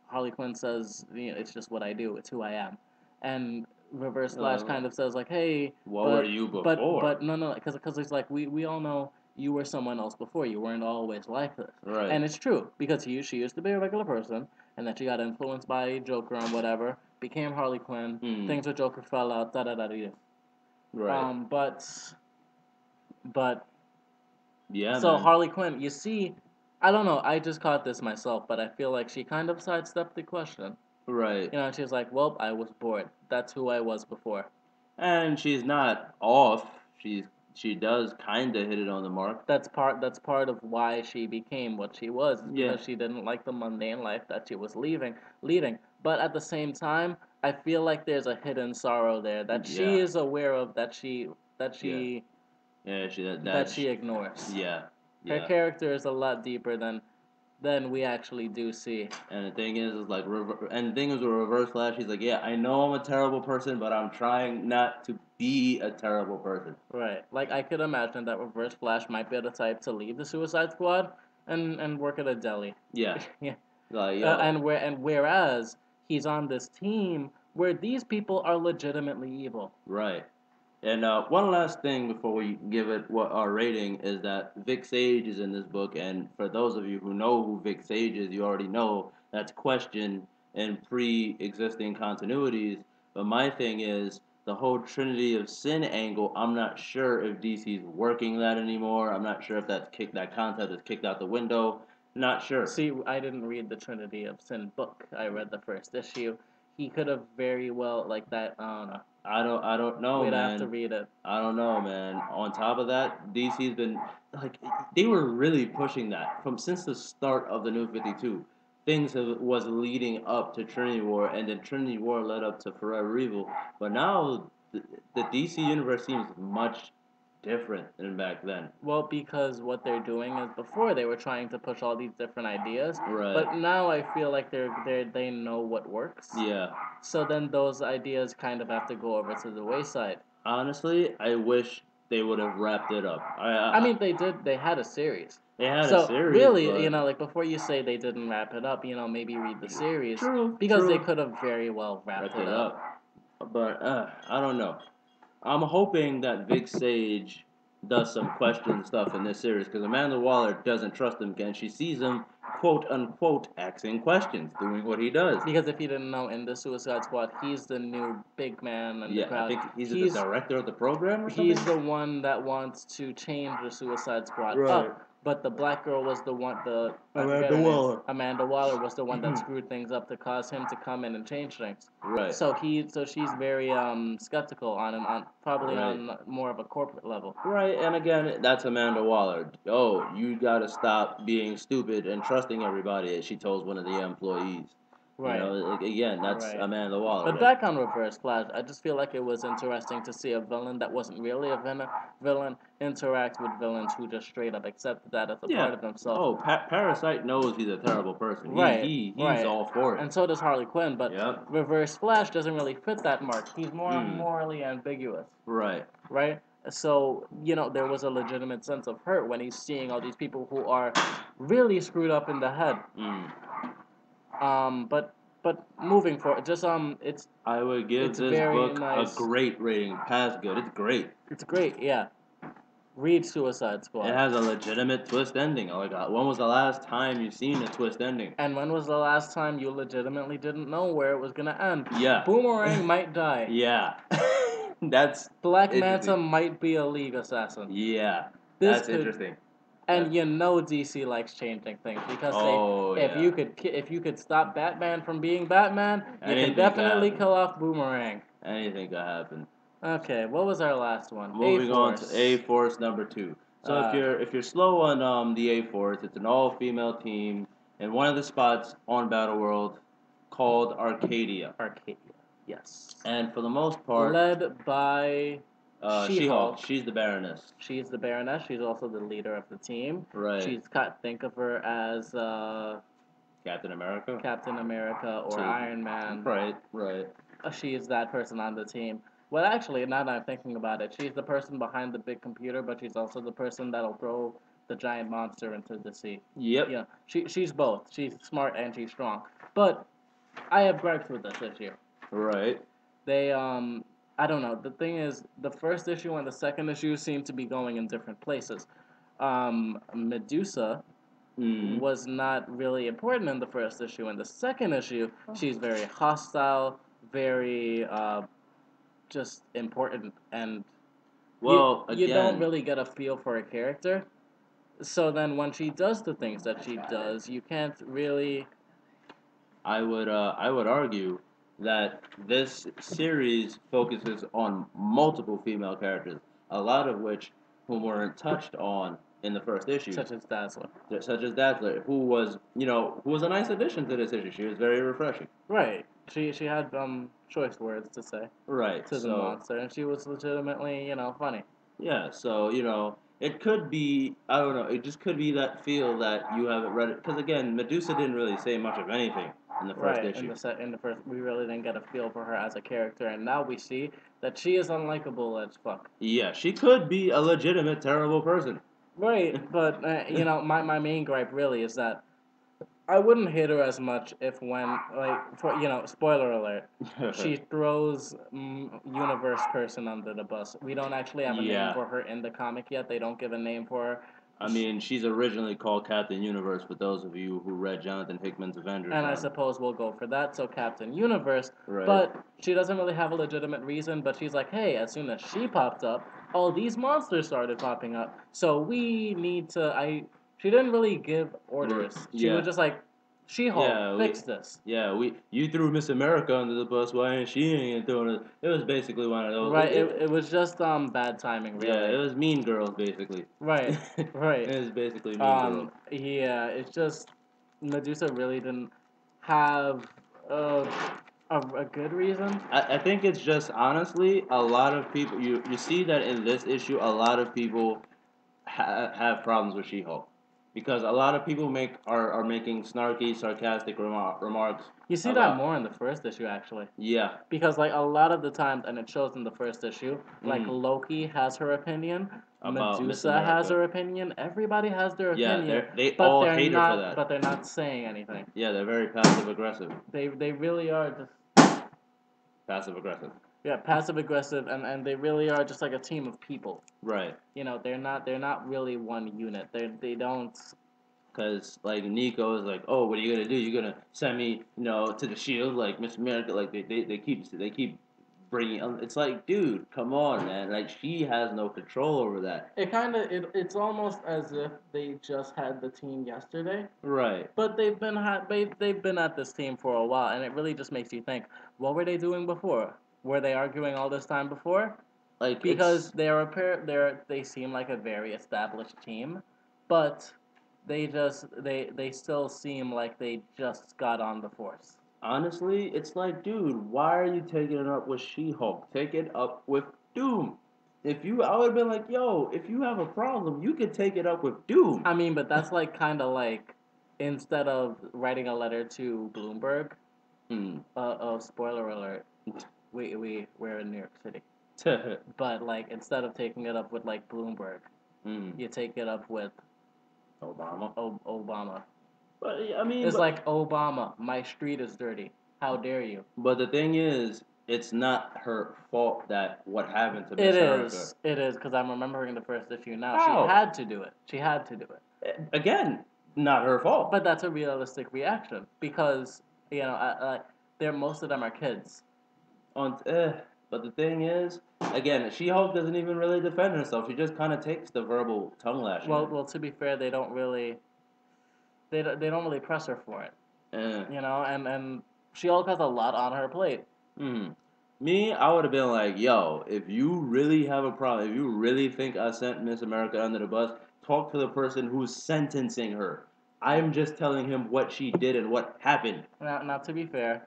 Harley Quinn says, it's just what I do. It's who I am. And Reverse Flash kind of says, like, hey, what were you before? But no, because it's like, we all know you were someone else before. You weren't always like this. Right. And it's true, because she used to be a regular person, and then she got influenced by Joker and whatever, became Harley Quinn, things with Joker fell out, da-da-da-da. Right. But Yeah, So man. Harley Quinn, you see, I don't know. I just caught this myself, but I feel like she kind of sidestepped the question. Right. You know, she's like, "Well, I was bored. That's who I was before." And she's not off. She does kind of hit it on the mark. That's part of why she became what she was, is Yeah. because she didn't like the mundane life that she was leading. But at the same time, I feel like there's a hidden sorrow there that she Yeah. is aware of, that Yeah. she Yeah. She that she ignores. Yeah. Her Yeah. character is a lot deeper than we actually do see. And the thing is like, and the thing is with Reverse Flash, he's like, yeah, I know I'm a terrible person, but I'm trying not to be a terrible person. Right. Like I could imagine that Reverse Flash might be the type to leave the Suicide Squad and work at a deli. Yeah. Yeah. Like, yo. Whereas he's on this team where these people are legitimately evil. Right. And one last thing before we give it what our rating is that Vic Sage is in this book, and for those of you who know who Vic Sage is, you already know that's questioned in pre-existing continuities. But my thing is the whole Trinity of Sin angle. I'm not sure if DC's working that anymore. I'm not sure if that concept is kicked out the window. Not sure. See, I didn't read the Trinity of Sin book. I read the first issue. He could have very well like that. I don't know. I don't know, We'd man. have to read it. I don't know, man. On top of that, DC's been like they were really pushing that from since the start of the New 52. Was leading up to Trinity War, and then Trinity War led up to Forever Evil. But now the DC universe seems much different than back then. Well, because what they're doing is before they were trying to push all these different ideas, Right. but now I feel like they know what works. Yeah. So then those ideas kind of have to go over to the wayside. Honestly, I wish they would have wrapped it up. I mean, they did. They had a series. They had So a series, really, but like before you say they didn't wrap it up, maybe read the series true, because they true. could have very well wrapped it up. But I don't know. I'm hoping that Vic Sage does some question stuff in this series because Amanda Waller doesn't trust him and she sees him quote unquote asking questions, doing what he does. Because if you didn't know, in the Suicide Squad, he's the new big man in the Yeah, I crowd. think he's the director of the program or something. He's the one that wants to change the Suicide Squad Right. up. But the black girl was the one. I forget Amanda her name. Waller. Amanda Waller was the one that screwed things up to cause him to come in and change things. Right. So she's very skeptical on him, probably Right. on more of a corporate level. Right, and again, that's Amanda Waller. Oh, you gotta stop being stupid and trusting everybody, as she tells one of the employees. Right. You know, like, again, that's Right. Amanda Waller. But back on Reverse Flash, I just feel like it was interesting to see a villain that wasn't really a villain interact with villains who just straight up accepted that as a part of themselves. Oh, Parasite knows he's a terrible person. Right. He's all for it. And so does Harley Quinn, but Yep. Reverse Flash doesn't really fit that mark. He's more morally ambiguous. Right. Right? So, there was a legitimate sense of hurt when he's seeing all these people who are really screwed up in the head. But moving forward, just it's I would give it's this very book nice. a great rating. Past good. It's great. It's great, yeah. Read Suicide Squad. It has a legitimate twist ending. Like, when was the last time you seen a twist ending? And when was the last time you legitimately didn't know where it was gonna end? Yeah. Boomerang might die. Yeah. That's Black Manta might be a League assassin. Yeah. That's interesting. And DC likes changing things because if you could stop Batman from being Batman, you can definitely kill off Boomerang. Anything could happen. Okay, what was our last one? Moving on to A-Force number 2. So if you're slow on the A-Force, it's an all-female team in one of the spots on Battle World called Arcadia. Yes. And for the most part, led by She-Hulk. She's the Baroness. She's the Baroness. She's also the leader of the team. Right. Think of her as Captain America. Captain America or Iron Man. Right. She is that person on the team. Well, actually, now that I'm thinking about it, she's the person behind the big computer, but she's also the person that'll throw the giant monster into the sea. Yep. Yeah, she's both. She's smart and she's strong. But I have gripes with this issue. Right. They I don't know. The thing is, the first issue and the second issue seem to be going in different places. Medusa was not really important in the first issue. In the second issue, she's very hostile, very just important, and you don't really get a feel for a character. So then, when she does the things that she does, you can't really. I would argue that this series focuses on multiple female characters, a lot of which whom weren't touched on in the first issue, Such as Dazzler. such as Dazzler, who was a nice addition to this issue. She was very refreshing. Right. She had choice words to say Right. to the So monster, and she was legitimately funny. yeah. So it could be, I don't know. It just could be that feel that you haven't read it because again, Medusa didn't really say much of anything in the first Right. issue. In the first, we really didn't get a feel for her as a character, and now we see that she is unlikable as fuck. Yeah, she could be a legitimate terrible person. Right. But my main gripe really is that I wouldn't hate her as much if when spoiler alert, she throws universe person under the bus. We don't actually have a name Yeah. for her in the comic yet. They don't give a name for her. I mean, she's originally called Captain Universe for those of you who read Jonathan Hickman's Avengers And I run. suppose we'll go for that. So Captain Universe, Right. but she doesn't really have a legitimate reason. But she's like, hey, as soon as she popped up, all these monsters started popping up. So we need to. She didn't really give orders. She Yeah. was just like, She-Hulk, fix this. Yeah, you threw Miss America under the bus. Why ain't she ain't throwing it? It was basically one of those. Right. It was just bad timing, really. Yeah, it was Mean Girls basically. Right. Right. It was basically Mean Girls. Yeah. It's just Medusa really didn't have a good reason. I think it's just honestly a lot of people. You see that in this issue, a lot of people have problems with She-Hulk because a lot of people are making snarky, sarcastic remarks. You see that about more in the first issue, actually. Yeah. Because like a lot of the times, and it shows in the first issue, like Mhm. Loki has her opinion, About Miss Medusa has America. her opinion, everybody has their Yeah, opinion, they but all they're hate her for not. that. But they're not saying anything. Yeah, they're very passive aggressive. They really are just Passive aggressive. passive aggressive, and they really are just like a team of people. Right. They're not really one unit. They don't. Because like Nico is like, oh, what are you gonna do? You're gonna send me, to the Shield like Miss America? Like they keep bringing. It's like, dude, come on, man. Like she has no control over that. It's almost as if they just had the team yesterday. Right. But they've been at this team for a while, and it really just makes you think: what were they doing before? Were they arguing all this time before? Like Because they seem like a very established team, but they still seem like they just got on the force. honestly, it's like, dude, why are you taking it up with She-Hulk? Take it up with Doom. I would have been like, yo, if you have a problem, you could take it up with Doom. I mean, but that's like kind of like instead of writing a letter to Bloomberg. Spoiler alert. We're in New York City. But like instead of taking it up with like Bloomberg, you take it up with Obama. Obama. But I mean, It's like Obama. My street is dirty. How dare you? But the thing is, it's not her fault that what happened to It Miss America. is. It is because I'm remembering the first issue now. How? She had to do it. She had to do it. Again, not her fault. But that's a realistic reaction because they're most of them are kids. But the thing is, again, She-Hulk doesn't even really defend herself. She just kind of takes the verbal tongue lashing. Well, to be fair, they don't really press her for it. And She-Hulk has a lot on her plate. Me, I would have been like, yo, if you really have a problem, if you really think I sent Miss America under the bus, talk to the person who's sentencing her. I'm just telling him what she did and what happened. Not to be fair,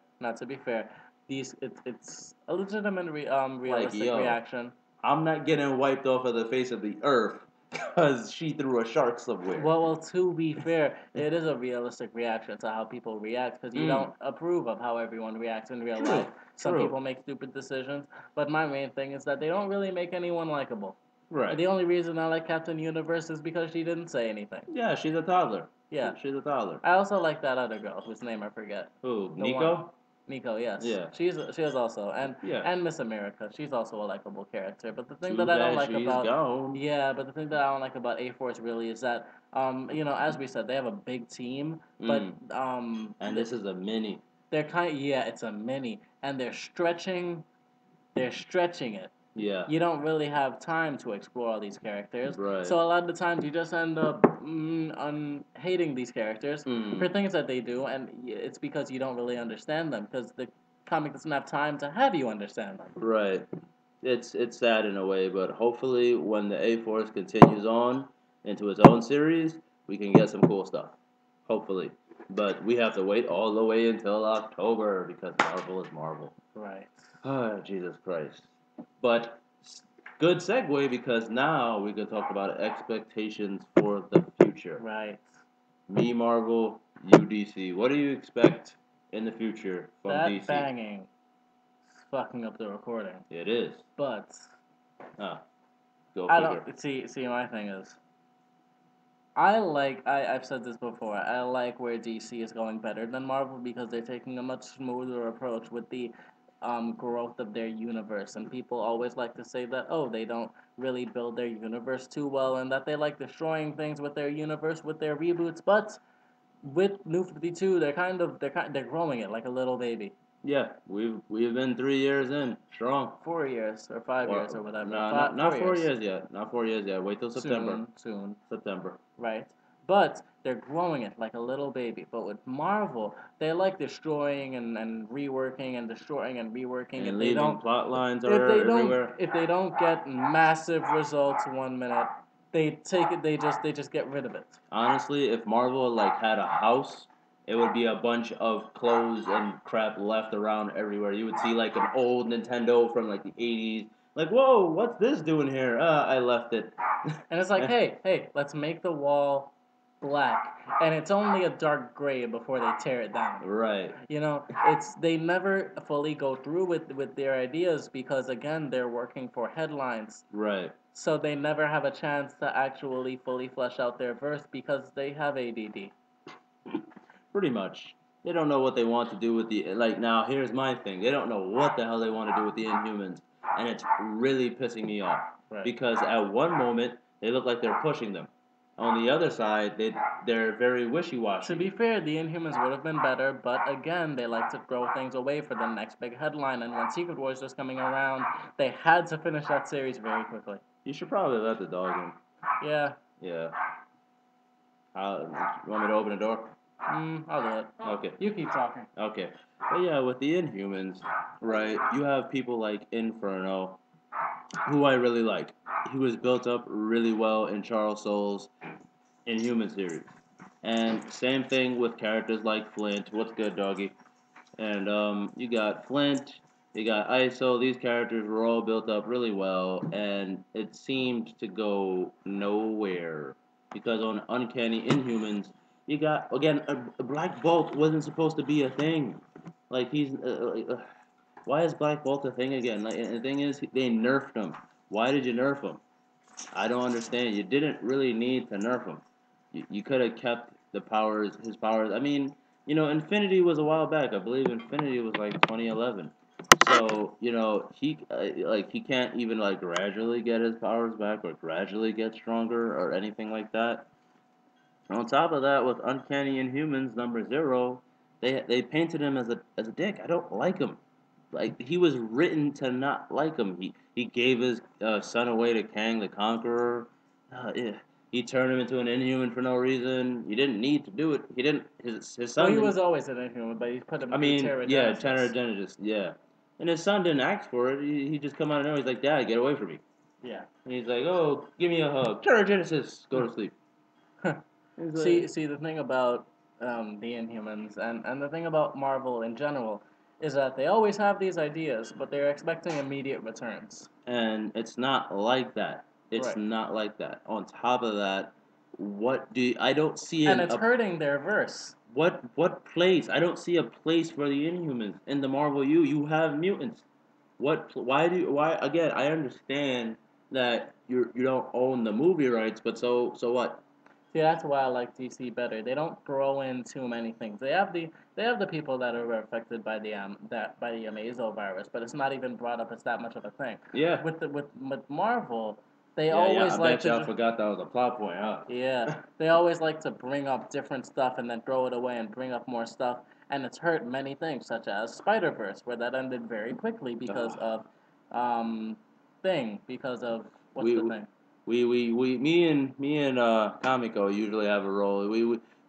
it's a legitimate realistic reaction. I'm not getting wiped off of the face of the earth because she threw a shark somewhere. Well, to be fair, it is a realistic reaction to how people react because you don't approve of how everyone reacts in real life. Some people make stupid decisions, but my main thing is that they don't really make anyone likable. Right. The only reason I like Captain Universe is because she didn't say anything. Yeah, she's a toddler. Yeah. She's a toddler. I also like that other girl whose name I forget. Who? The Nico? one. Nico, yes. Yeah. She is also and Miss America. She's also a likable character. But the thing Too that I don't bad like she's about gone. but the thing that I don't like about A-Force really is that as we said, they have a big team, but and this is a mini. They're it's a mini, and they're stretching it Yeah. You don't really have time to explore all these characters. Right. So a lot of the times you just end up hating these characters for Mm. things that they do, and it's because you don't really understand them because the comic doesn't have time to have you understand them. Right. It's sad in a way, but hopefully when the A Force continues on into its own series, we can get some cool stuff. Hopefully. But we have to wait all the way until October because Marvel is Marvel. Right. Ah, Jesus Christ. But good segue because now we can talk about expectations for the future. Right. Me Marvel, you DC. What do you expect in the future from That DC? banging is fucking up the recording. It is. But Ah, go I figure. don't see. My thing is, I've said this before. I like where DC is going better than Marvel because they're taking a much smoother approach with the growth of their universe. And people always like to say that they don't really build their universe too well, and that they like destroying things with their universe with their reboots. But with New 52, they're growing it like a little baby. Yeah, we've been 3 years in strong. 4 years or 5 years or whatever. No, Five, not four 4 years years. yet. Not 4 years yet. Wait till September. Soon. September. Right? But they're growing it like a little baby. But with Marvel, they like destroying and reworking and destroying and reworking. And leaving plot lines everywhere. If they don't get massive results 1 minute, they take it. They just get rid of it. Honestly, if Marvel like had a house, it would be a bunch of clothes and crap left around everywhere. You would see like an old Nintendo from like the 80s. Like, whoa, what's this doing here? I left it. And it's like, hey, let's make the wall black, and it's only a dark gray before they tear it down. Right. You know, it's they never fully go through with their ideas because again they're working for headlines. Right. So they never have a chance to actually fully flesh out their verse because they have ADD. Pretty much. They don't know what they want to do with the like. Now, here's my thing. They don't know what the hell they want to do with the Inhumans, and it's really pissing me off. Right. Because at one moment they look like they're pushing them. On the other side, they're very wishy-washy. To be fair, the Inhumans would have been better, but again, they like to throw things away for the next big headline. And when Secret Wars was coming around, they had to finish that series very quickly. You should probably let the dog in. Yeah. Yeah. You want me to open the door? I'll do it. Okay. You keep talking. Okay. But yeah, with the Inhumans, right, you have people like Inferno, who I really like. He was built up really well in Charles Soule's Inhuman series. And same thing with characters like Flint. What's good, doggy? And you got Flint, you got ISO. These characters were all built up really well, and it seemed to go nowhere because on Uncanny Inhumans, you got again a Black Bolt wasn't supposed to be a thing. Like why is Black Bolt a thing again? Like, and the thing is, they nerfed him. Why did you nerf him? I don't understand. You didn't really need to nerf him. You could have kept his powers. I mean, Infinity was a while back. I believe Infinity was like 2011. So he can't even like gradually get his powers back or gradually get stronger or anything like that. On top of that, with Uncanny Inhumans number 0, they painted him as a dick. I don't like him. Like he was written to not like him. He gave his son away to Kang the Conqueror. Yeah. He turned him into an Inhuman for no reason. You didn't need to do it. He didn't. His son. Well, he didn't, was always an Inhuman, but he put him I through mean, yeah, Terra Genesis, yeah. And his son didn't ask for it. He just come out of nowhere. He's like, Dad, get away from me. Yeah. And he's like, oh, give me a hug. Terra Genesis, go to sleep. See, the thing about the Inhumans and the thing about Marvel in general is that they always have these ideas, but they're expecting immediate returns. And it's not like that. It's Right. not like that. On top of that, I don't see And it's hurting their verse. What place? I don't see a place for the Inhumans in the Marvel U. You have mutants. Why again? I understand that you don't own the movie rights, but so what? See, that's why I like DC better. They don't throw in too many things. They have the people that are affected by the Amazo virus, but it's not even brought up as that much of a thing. Yeah. With Marvel, they Yeah, always I like bet to. y'all forgot that was a plot point, huh? Yeah, they always like to bring up different stuff and then throw it away and bring up more stuff, and it's hurt many things, such as Spider-Verse, where that ended very quickly because of um, thing because of what's We the thing? me and Kamiko usually have a role.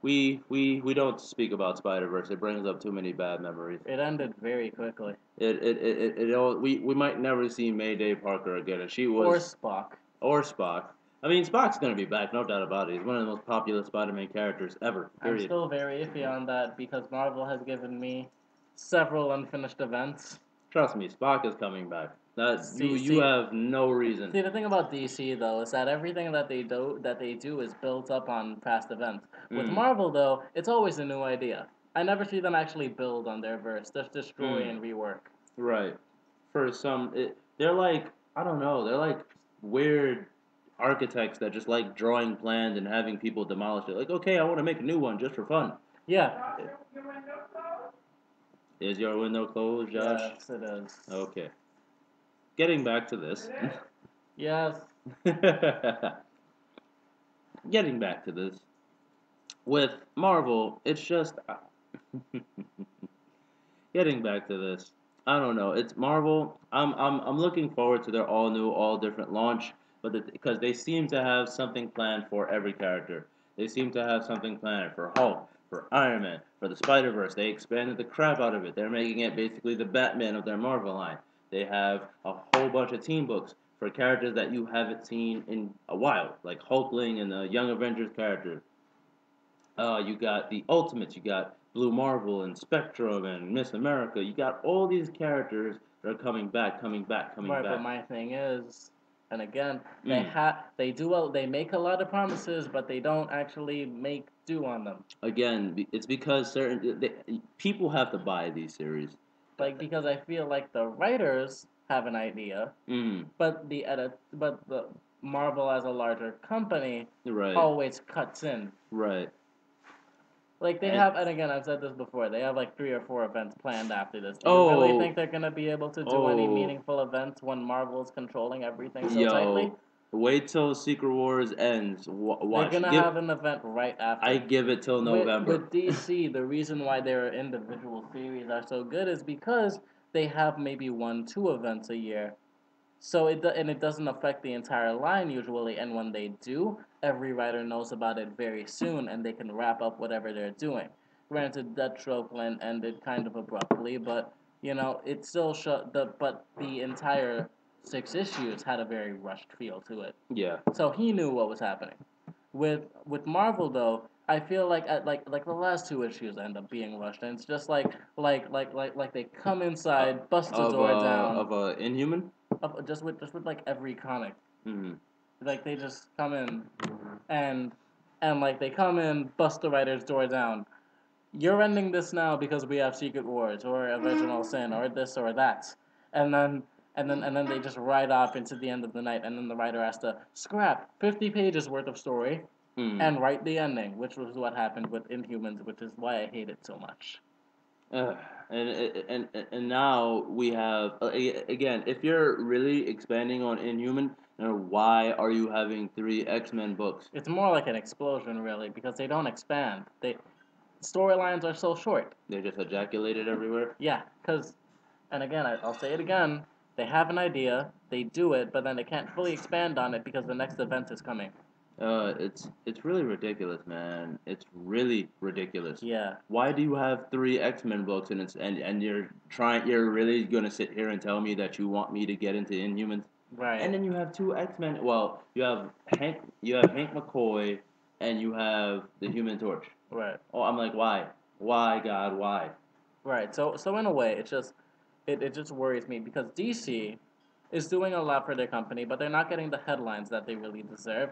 We don't speak about Spider Verse. It brings up too many bad memories. It ended very quickly. We might never see Mayday Parker again. And she Or was Spock. or Spock. I mean, Spock's gonna be back, no doubt about it. He's one of the most popular Spider-Man characters ever. I'm Period. still very iffy on that because Marvel has given me several unfinished events. Trust me, Spock is coming back. That See, you see, have no reason. see, the thing about DC though is that everything that they do is built up on past events. With Mm. Marvel though, it's always a new idea. I never see them actually build on their verse. Just destroy and rework. Right. For they're like I don't know. They're like weird architects that just like drawing plans and having people demolish it. Like, okay, I want to make a new one just for fun. Yeah. Is your window closed, Josh? Yes, it is. Okay. Getting back to this. Yes. Getting back to this. With Marvel, it's just getting back to this. I don't know. It's Marvel. I'm looking forward to their all new, all different launch, but because they seem to have something planned for every character. They seem to have something planned for Hulk, for Iron Man, for the Spider Verse. They expanded the crap out of it. They're making it basically the Batman of their Marvel line. They have a whole bunch of team books for characters that you haven't seen in a while, like Hulkling and the Young Avengers character. You got the Ultimates, you got Blue Marvel and Spectrum and Miss America. You got all these characters that are coming back, coming back, coming Right, but back. my thing is, and again, Mm. they make a lot of promises, but they don't actually make do on them. Again, it's because people have to buy these series. Like because I feel like the writers have an idea, Mm. but the Marvel as a larger company Right. always cuts in. Right. Like they And have, and again, I've said this before. They have like 3 or 4 events planned after this. Do you really oh, think they're gonna be able to do any oh, meaningful events when Marvel's controlling everything so tightly? yo, wait till Secret Wars ends. They're Watch. gonna have an event right I after. give it till With November. with DC, the reason why their individual series are so good is because they have maybe 1, 2 events a year. So it doesn't affect the entire line usually, and when they do, every writer knows about it very soon, and they can wrap up whatever they're doing. Granted, that trope ended kind of abruptly, but it still but the entire 6 issues had a very rushed feel to it. Yeah. So he knew what was happening. With Marvel though, I feel like like the last 2 issues end up being rushed, and it's just like they come inside, bust the door down, Of a Inhuman. just with like every comic. Mm-hmm. Like they just come in and like they come in, bust the writer's door down. You're ending this now because we have Secret Wars or Original Sin or this or that, and then they just ride off into the end of the night, and then the writer has to scrap 50 pages worth of story and write the ending, which was what happened with Inhumans, which is why I hate it so much. Uh, and now we have again. If you're really expanding on Inhuman, why are you having 3 X-Men books? It's more like an explosion, really, because they don't expand. They storylines are so short. They just ejaculated everywhere. Yeah, because, and again, I'll say it again. They have an idea, they do it, but then they can't fully expand on it because the next event is coming. It's really ridiculous, man. It's really ridiculous. Yeah. Why do you have 3 X-Men books and you're really gonna sit here and tell me that you want me to get into Inhumans? Right. And then you have 2 X-Men. Well, you have Hank McCoy, and you have the Human Torch. Right. Oh, I'm like, why? Why, God, why? Right. So in a way, it just worries me because DC is doing a lot for their company, but they're not getting the headlines that they really deserve.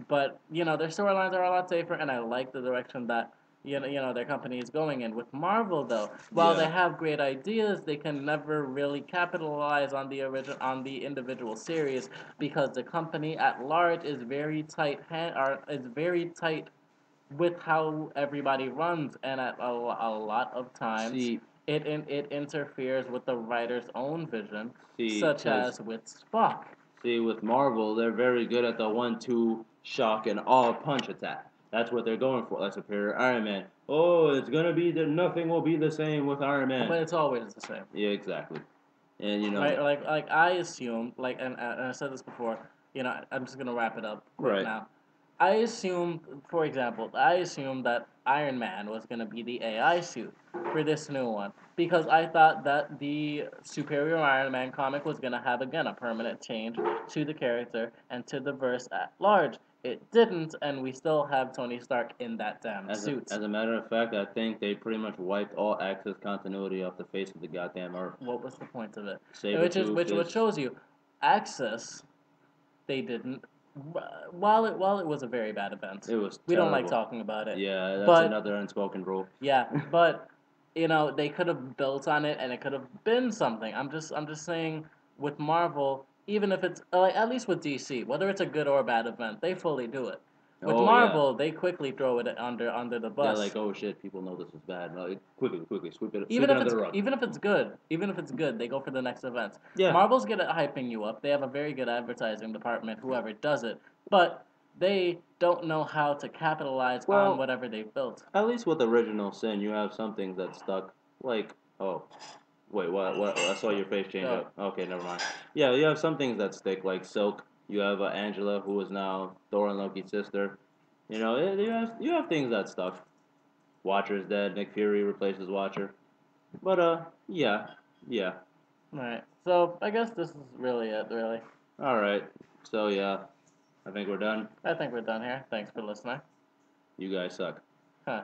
But their storylines are a lot safer, and I like the direction that their company is going in. With Marvel, though, while they Yeah. have great ideas, they can never really capitalize on the individual series because the company at large is very tight with how everybody runs, and at a lot of times See, it interferes with the writer's own vision, see, such because as with Spock. see, with Marvel, they're very good at the 1-2 shock and all punch attack. That's what they're going for. Like Superior Iron Man. Oh, it's gonna be that nothing will be the same with Iron Man. But it's always the same. Yeah, exactly. And you know, right? Like I assumed, and I said this before. I'm just gonna wrap it up quick right? now. I assumed, for example, I assumed that Iron Man was gonna be the AI suit for this new one because I thought that the Superior Iron Man comic was gonna have again a permanent change to the character and to the verse at large. It didn't, and we still have Tony Stark in that damn suit. As a matter of fact, I think they pretty much wiped all Axis continuity off the face of the goddamn earth. What was the point of it? Sabretooth Which is shows you, Access they didn't. While it was a very bad event, it was we don't like terrible. talking about it. Yeah, that's But another unspoken rule. yeah, but they could have built on it, and it could have been something. I'm just saying with Marvel, even if it's like at least with DC, whether it's a good or bad event, they fully do it. With Oh yeah, Marvel, they quickly throw it under the they're bus. like, oh shit, people know this is bad. Like, quickly, sweep it under the rug. Even if it's good, they go for the next event. Yeah, Marvel's good at hyping you up. They have a very good advertising department, whoever does it, but they don't know how to capitalize on well, whatever they've built. at least with Original Sin, you have some things that stuck. Like, oh, wait, what? I saw your face change Go. up. Okay, never mind. Yeah, you have some things that stick, like Silk. You have Angela, who is now Thor and Loki's sister. You know, you have things that stuck. Watcher's dead. Nick Fury replaces Watcher. But yeah, yeah. Alright. So I guess this is really it, really. All right. So yeah, I think we're done. I think we're done here. Thanks for listening. You guys suck. Huh.